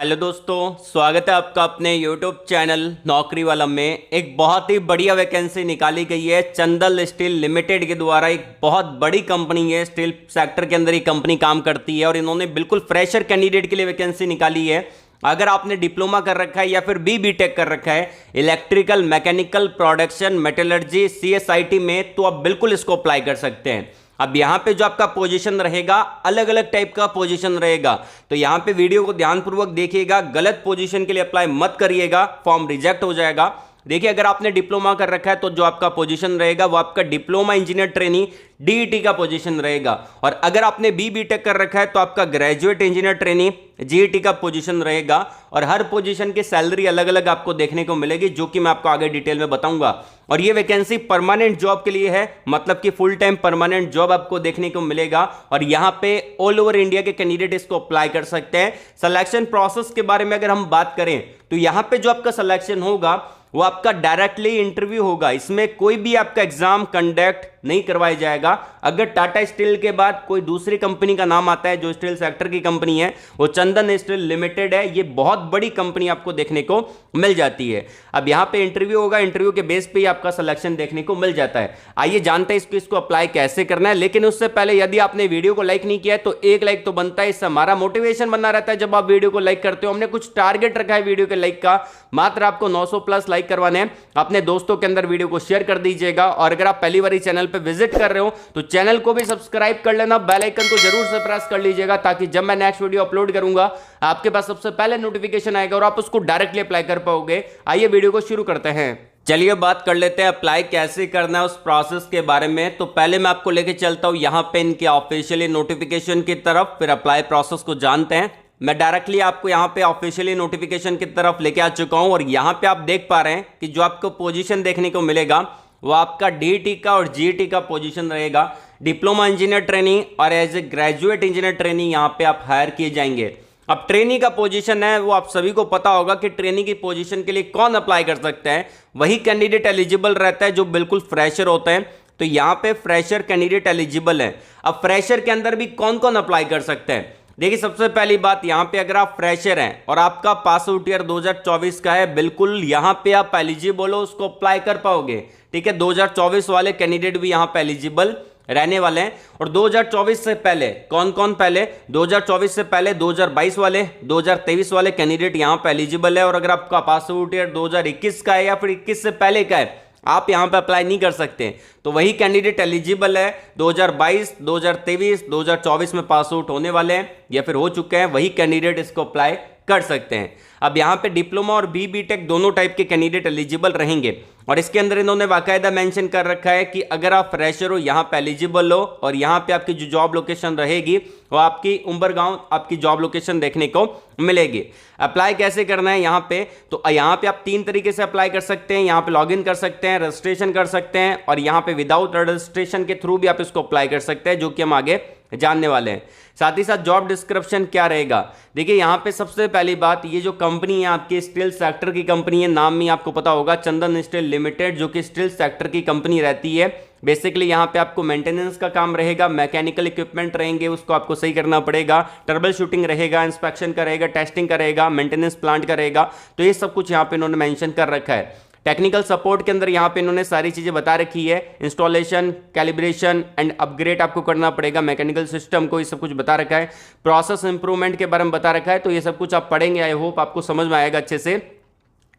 Hello दोस्तों, स्वागत है आपका अपने YouTube चैनल नौकरी वाला में। एक बहुत ही बढ़िया वैकेंसी निकाली गई है चंदन स्टील लिमिटेड के द्वारा। एक बहुत बड़ी कंपनी है, स्टील सेक्टर के अंदर ये कंपनी काम करती है और इन्होंने बिल्कुल फ्रेशर कैंडिडेट के लिए वैकेंसी निकाली है। अगर आपने डिप्लोमा कर रखा है या फिर बीटेक कर रखा है electrical, mechanical, production, metallurgy, CSIT में, तो आप बिल्कुल इसको अप्लाई कर सकते हैं। अब यहां पे जो आपका पोजीशन रहेगा, अलग अलग टाइप का पोजीशन रहेगा, तो यहां पे वीडियो को ध्यानपूर्वक देखिएगा। गलत पोजीशन के लिए अप्लाई मत करिएगा, फॉर्म रिजेक्ट हो जाएगा। देखिए, अगर आपने डिप्लोमा कर रखा है तो जो आपका पोजीशन रहेगा वो आपका डिप्लोमा इंजीनियर ट्रेनी DET का पोजीशन रहेगा, और अगर आपने बीटेक कर रखा है तो आपका ग्रेजुएट इंजीनियर ट्रेनी GET का पोजीशन रहेगा। और हर पोजीशन की सैलरी अलग अलग आपको देखने को मिलेगी, जो कि मैं आपको आगे डिटेल में बताऊंगा। और ये वैकेंसी परमानेंट जॉब के लिए है, मतलब कि फुल टाइम परमानेंट जॉब आपको देखने को मिलेगा। और यहां पे ऑल ओवर इंडिया के कैंडिडेट इसको अप्लाई कर सकते हैं। सिलेक्शन प्रोसेस के बारे में अगर हम बात करें तो यहां पे जो आपका सिलेक्शन होगा वो आपका डायरेक्टली इंटरव्यू होगा। इसमें कोई भी आपका एग्जाम कंडक्ट नहीं करवाया जाएगा। अगर टाटा स्टील के बाद कोई दूसरी कंपनी का नाम आता है जो स्टील सेक्टर की कंपनी है, वो चंदन स्टील लिमिटेड है। ये बहुत बड़ी कंपनी आपको देखने को मिल जाती है। अब यहां पे इंटरव्यू होगा, इंटरव्यू के बेस पे ही आपका सिलेक्शन देखने को मिल जाता है। आइए जानते हैं इसको अप्लाई कैसे करना है। लेकिन उससे पहले यदि आपने वीडियो को लाइक नहीं किया है तो एक लाइक तो बनता है, इससे हमारा मोटिवेशन बना रहता है। जब आप वीडियो को लाइक करते हो, हमने कुछ टारगेट रखा है वीडियो के लाइक का, मात्र आपको 900 प्लस लाइक करवाने हैं। अपने दोस्तों के अंदर वीडियो को शेयर कर दीजिएगा। और अगर आप पहली बार चैनल पे विजिट कर रहे हो तो चैनल को भी सब्सक्राइब कर लेना, बेल आइकन को जरूर से प्रेस कर लीजिएगा, ताकि जब मैं नेक्स्ट वीडियो अपलोड करूंगा आपके पास सबसे पहले नोटिफिकेशन आएगा और आप उसको डायरेक्टली अप्लाई कर पाओगे। आइए वीडियो को शुरू करते हैं। चलिए बात कर लेते हैं अप्लाई कैसे करना है उस प्रोसेस के बारे में। तो पहले मैं आपको लेके चलता हूं यहां पे इनके ऑफिशियली नोटिफिकेशन की तरफ, फिर अप्लाई प्रोसेस को जानते हैं। मैं डायरेक्टली आपको यहां पे ऑफिशियली नोटिफिकेशन की तरफ लेके आ चुका हूं, और यहां पे आप देख पा रहे हैं कि जो आपको पोजीशन देखने को मिलेगा वो आपका DET का और GET का पोजीशन रहेगा। डिप्लोमा इंजीनियर ट्रेनी और as a graduate engineer trainee यहां पे आप हायर किए जाएंगे। अब ट्रेनी का पोजीशन है, वो आप सभी को पता होगा कि ट्रेनी की पोजीशन के लिए कौन अप्लाई कर सकता है। वही कैंडिडेट एलिजिबल रहता है जो बिल्कुल फ्रेशर होते हैं। तो यहां पे फ्रेशर कैंडिडेट एलिजिबल है। अब फ्रेशर के अंदर भी कौन कौन अप्लाई कर सकते हैं? देखिए, सबसे पहली बात, यहां पे अगर आप फ्रेशर हैं और आपका पास आउट ईयर 2024 का है, बिल्कुल यहां पे आप एलिजिबल हो, उसको अप्लाई कर पाओगे। ठीक है, 2024 वाले कैंडिडेट भी यहां पे एलिजिबल रहने वाले हैं। और 2024 से पहले कौन कौन? पहले 2024 से पहले 2022 वाले, 2023 वाले कैंडिडेट यहां पे एलिजिबल है। और अगर आपका पास आउट ईयर 2021 का है या फिर 21 से पहले का है, आप यहां पे अप्लाई नहीं कर सकते। तो वही कैंडिडेट एलिजिबल है 2022, 2023, 2024 में पास आउट होने वाले हैं या फिर हो चुके हैं, वही कैंडिडेट इसको अप्लाई कर सकते हैं। अब यहां पे डिप्लोमा और बीटेक दोनों टाइप के कैंडिडेट एलिजिबल रहेंगे। और इसके अंदर इन्होंने बाकायदा मेंशन कर रखा है कि अगर आप फ्रेशर हो, यहां पे एलिजिबल हो, और यहां पे आपकी जो जॉब लोकेशन रहेगी वो आपकी उम्बरगांव आपकी जॉब लोकेशन देखने को मिलेगी। अप्लाई कैसे करना है यहां पे? तो यहां पे आप 3 तरीके से अप्लाई कर सकते हैं। यहां पे लॉगिन कर सकते हैं, रजिस्ट्रेशन कर सकते हैं, और यहां पे विदाउट रजिस्ट्रेशन के थ्रू भी आप इसको अप्लाई कर सकते हैं, जो कि हम आगे जानने वाले हैं। साथ ही साथ जॉब डिस्क्रिप्शन क्या रहेगा? देखिए, यहां पे सबसे पहली बात, ये जो कंपनी है आपकी स्टील सेक्टर की कंपनी है, नाम में आपको पता होगा चंदन स्टील लिमिटेड, जो कि स्टील सेक्टर की कंपनी रहती है। बेसिकली यहां पे आपको मेंटेनेंस का काम रहेगा, मैकेनिकल इक्विपमेंट रहेंगे उसको आपको सही करना पड़ेगा, ट्रबल शूटिंग रहेगा, इंस्पेक्शन करेगा, टेस्टिंग करेगा, मेंटेनेंस प्लांट करेगा। तो ये सब कुछ यहां पे इन्होंने मेंशन कर रखा है। टेक्निकल सपोर्ट के अंदर यहां पे इन्होंने सारी चीजें बता रखी है। इंस्टॉलेशन, कैलिब्रेशन एंड अपग्रेड आपको करना पड़ेगा मैकेनिकल सिस्टम को, ये सब कुछ बता रखा है। प्रोसेस इंप्रूवमेंट के बारे में बता रखा है। तो ये सब कुछ आप पढ़ेंगे, आई होप आपको समझ में आएगा अच्छे से।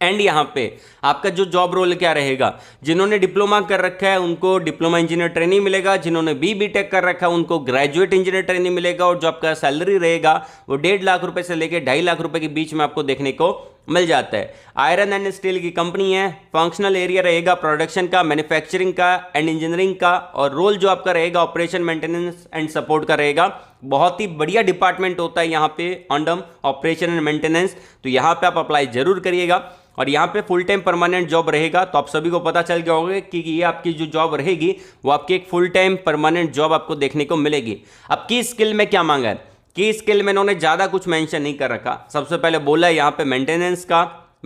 एंड यहाँ पे आपका जो जॉब रोल क्या रहेगा, जिन्होंने डिप्लोमा कर रखा है उनको डिप्लोमा इंजीनियर ट्रेनिंग मिलेगा, जिन्होंने बीटेक कर रखा है उनको ग्रेजुएट इंजीनियर ट्रेनिंग मिलेगा। और जो आपका सैलरी रहेगा वो 1.5 लाख रुपए से लेकर 2.5 लाख रुपए के बीच में आपको देखने को मिल जाता है। आयरन एंड स्टील की कंपनी है। फंक्शनल एरिया रहेगा प्रोडक्शन का, मैन्युफैक्चरिंग का एंड इंजीनियरिंग का, और रोल जो आपका रहेगा ऑपरेशन, मेंटेनेंस एंड सपोर्ट का रहेगा। बहुत ही बढ़िया डिपार्टमेंट होता है यहाँ पे अंडम ऑपरेशन एंड मेंटेनेंस। तो यहाँ पे आप अप्लाई जरूर करिएगा। और यहाँ पे फुल टाइम परमानेंट जॉब रहेगा। तो आप सभी को पता चल गया होगा कि ये आपकी जो जॉब रहेगी वो आपकी एक फुल टाइम परमानेंट जॉब आपको देखने को मिलेगी। अब की स्किल में क्या मांगा है? की स्किल में इन्होंने ज़्यादा कुछ मेंशन नहीं कर रखा। सबसे पहले बोला है यहाँ पे मेंटेनेंस का,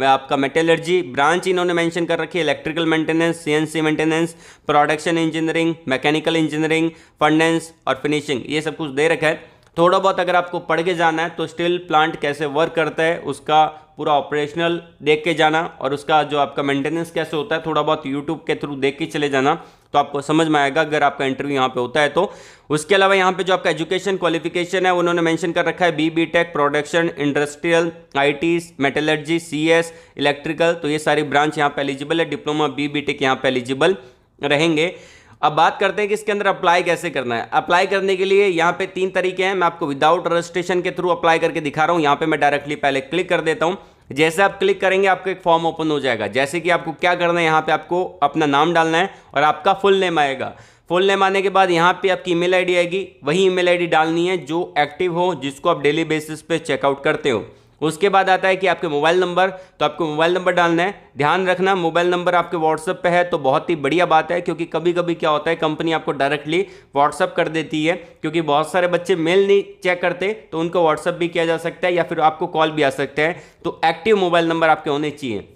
आपका मेटलर्जी ब्रांच इन्होंने मेंशन कर रखी है, electrical maintenance, CNC maintenance, production engineering, mechanical engineering, furnace और फिनिशिंग, ये सब कुछ दे रखा है। थोड़ा बहुत अगर आपको पढ़ के जाना है तो स्टील प्लांट कैसे वर्क करता है उसका पूरा ऑपरेशनल देख के जाना, और उसका जो आपका मेंटेनेंस कैसे होता है थोड़ा बहुत यूट्यूब के थ्रू देख के चले जाना, तो आपको समझ में आएगा अगर आपका इंटरव्यू यहाँ पे होता है तो। उसके अलावा यहाँ पे जो आपका एजुकेशन क्वालिफिकेशन है उन्होंने मेंशन कर रखा है B tech, production, industrial, IT, metallurgy, CS, electrical, तो ये सारी ब्रांच यहाँ पे एलिजिबल है। डिप्लोमा बी टेक यहाँ पे एलिजिबल रहेंगे। अब बात करते हैं कि इसके अंदर अप्लाई कैसे करना है। अप्लाई करने के लिए यहाँ पे 3 तरीके हैं। मैं आपको विदाउट रजिस्ट्रेशन के थ्रू अप्लाई करके दिखा रहा हूँ। यहाँ पे मैं डायरेक्टली पहले क्लिक कर देता हूँ। जैसे आप क्लिक करेंगे आपको एक फॉर्म ओपन हो जाएगा। जैसे कि आपको क्या करना है, यहाँ पे आपको अपना नाम डालना है और आपका फुल नेम आएगा। फुल नेम आने के बाद यहाँ पे आपकी ईमेल आईडी आएगी, वही ईमेल आईडी डालनी है जो एक्टिव हो, जिसको आप डेली बेसिस पे चेकआउट करते हो। उसके बाद आता है कि आपके मोबाइल नंबर, तो आपको मोबाइल नंबर डालना है। ध्यान रखना मोबाइल नंबर आपके व्हाट्सएप पे है तो बहुत ही बढ़िया बात है, क्योंकि कभी कभी क्या होता है कंपनी आपको डायरेक्टली व्हाट्सएप कर देती है, क्योंकि बहुत सारे बच्चे मेल नहीं चेक करते तो उनको व्हाट्सएप भी किया जा सकता है या फिर आपको कॉल भी आ सकता है। तो एक्टिव मोबाइल नंबर आपके होने चाहिए।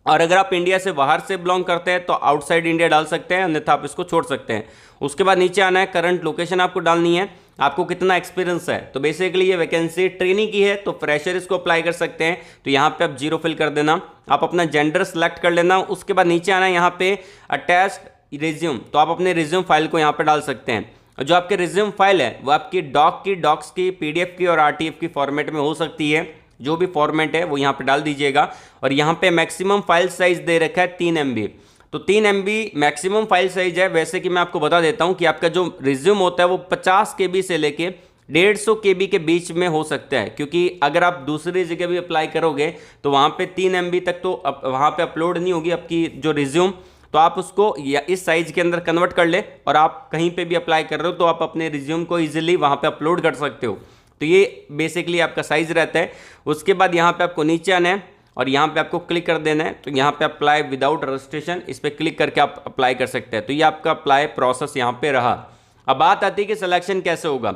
और अगर आप इंडिया से बाहर से बिलोंग करते हैं तो आउटसाइड इंडिया डाल सकते हैं, अन्यथा आप इसको छोड़ सकते हैं। उसके बाद नीचे आना है, करंट लोकेशन आपको डालनी है, आपको कितना एक्सपीरियंस है। तो बेसिकली ये वैकेंसी ट्रेनिंग की है तो फ्रेशर इसको अप्लाई कर सकते हैं, तो यहाँ पे आप 0 फिल कर देना, आप अपना जेंडर सेलेक्ट कर लेना। उसके बाद नीचे आना है यहाँ पे अटैच्ड रिज्यूम, तो आप अपने रिज्यूम फाइल को यहाँ पे डाल सकते हैं। जो आपके रिज्यूम फाइल है वो आपकी डॉक्स की, PDF की और RTF की फॉर्मेट में हो सकती है। जो भी फॉर्मेट है वो यहाँ पे डाल दीजिएगा। और यहाँ पे मैक्सिमम फाइल साइज दे रखा है 3 MB, तो 3 MB मैक्सिमम फाइल साइज है। वैसे कि मैं आपको बता देता हूँ कि आपका जो रिज्यूम होता है वो 50 KB से लेके 150 KB के बीच में हो सकता है, क्योंकि अगर आप दूसरी जगह भी अप्लाई करोगे तो वहाँ पे 3 MB तक तो वहाँ पे अपलोड नहीं होगी आपकी जो रिज्यूम, तो आप उसको इस साइज के अंदर कन्वर्ट कर ले और आप कहीं पे भी अप्लाई कर रहे हो तो आप अपने रिज्यूम को ईजिली वहाँ पे अपलोड कर सकते हो। तो ये बेसिकली आपका साइज रहता है। उसके बाद यहाँ पे आपको नीचे आना है और यहाँ पे आपको क्लिक कर देना है, तो यहाँ पे अप्लाई विदाउट रजिस्ट्रेशन, इस पर क्लिक करके आप अप्लाई कर सकते हैं। तो ये आपका अप्लाई प्रोसेस यहाँ पे रहा। अब बात आती है कि सिलेक्शन कैसे होगा।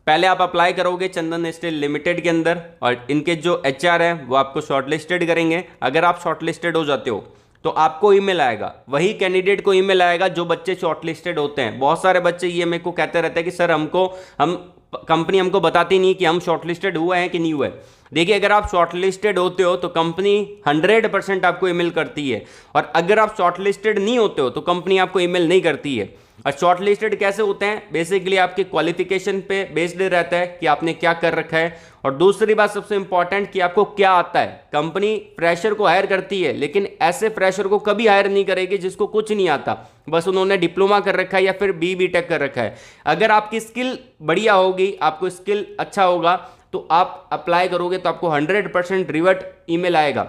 पहले आप अप्लाई करोगे चंदन स्टील लिमिटेड के अंदर और इनके जो HR है वो आपको शॉर्टलिस्टेड करेंगे। अगर आप शॉर्टलिस्टेड हो जाते हो तो आपको ईमेल आएगा, वही कैंडिडेट को ईमेल आएगा जो बच्चे शॉर्टलिस्टेड होते हैं। बहुत सारे बच्चे ये मेरे को कहते रहते हैं कि सर कंपनी हमको बताती नहीं कि हम शॉर्टलिस्टेड हुए हैं कि नहीं हुए। देखिए अगर आप शॉर्टलिस्टेड होते हो तो कंपनी 100% आपको ईमेल करती है, और अगर आप शॉर्टलिस्टेड नहीं होते हो तो कंपनी आपको ईमेल नहीं करती है। और शॉर्टलिस्टेड कैसे होते हैं, बेसिकली आपके क्वालिफिकेशन पे बेस्ड रहता है कि आपने क्या कर रखा है, और दूसरी बात सबसे इंपॉर्टेंट कि आपको क्या आता है। कंपनी फ्रेशर को हायर करती है, लेकिन ऐसे फ्रेशर को कभी हायर नहीं करेगी जिसको कुछ नहीं आता, बस उन्होंने डिप्लोमा कर रखा है या फिर बी टेक कर रखा है। अगर आपकी स्किल बढ़िया होगी, आपको स्किल अच्छा होगा, तो आप अप्लाई करोगे तो आपको 100% रिवर्ट ईमेल आएगा।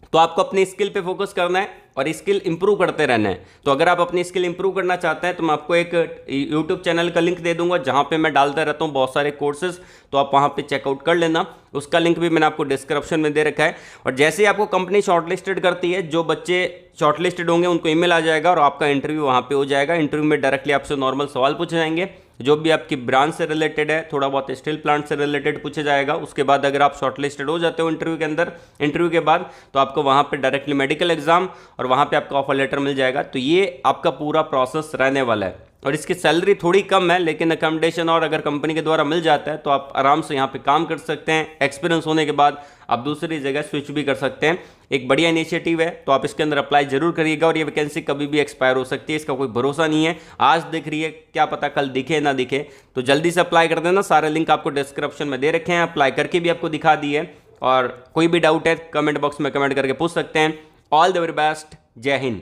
तो आपको अपनी स्किल पे फोकस करना है और स्किल इंप्रूव करते रहना है। तो अगर आप अपनी स्किल इंप्रूव करना चाहते हैं तो मैं आपको एक यूट्यूब चैनल का लिंक दे दूंगा जहां पे मैं डालता रहता हूं बहुत सारे कोर्सेज, तो आप वहां पे चेकआउट कर लेना। उसका लिंक भी मैंने आपको डिस्क्रिप्शन में दे रखा है। और जैसे ही आपको कंपनी शॉर्टलिस्टेड करती है, जो बच्चे शॉर्टलिस्टेड होंगे उनको ईमेल आ जाएगा और आपका इंटरव्यू वहाँ पे हो जाएगा। इंटरव्यू में डायरेक्टली आपसे नॉर्मल सवाल पूछे जाएंगे, जो भी आपकी ब्रांच से रिलेटेड है, थोड़ा बहुत स्टील प्लांट से रिलेटेड पूछा जाएगा। उसके बाद अगर आप शॉर्टलिस्टेड हो जाते हो इंटरव्यू के अंदर, इंटरव्यू के बाद तो आपको वहाँ पे डायरेक्टली मेडिकल एग्जाम और वहाँ पे आपका ऑफर लेटर मिल जाएगा। तो ये आपका पूरा प्रोसेस रहने वाला है। और इसकी सैलरी थोड़ी कम है, लेकिन अकोमोडेशन और अगर कंपनी के द्वारा मिल जाता है तो आप आराम से यहाँ पे काम कर सकते हैं। एक्सपीरियंस होने के बाद आप दूसरी जगह स्विच भी कर सकते हैं। एक बढ़िया इनिशिएटिव है, तो आप इसके अंदर अप्लाई जरूर करिएगा। और ये वैकेंसी कभी भी एक्सपायर हो सकती है, इसका कोई भरोसा नहीं है। आज दिख रही है, क्या पता कल दिखे ना दिखे, तो जल्दी से अप्लाई कर देना। सारे लिंक आपको डिस्क्रिप्शन में दे रखे हैं, अप्लाई करके भी आपको दिखा दी है। और कोई भी डाउट है कमेंट बॉक्स में कमेंट करके पूछ सकते हैं। ऑल द वेरी बेस्ट, जय हिंद।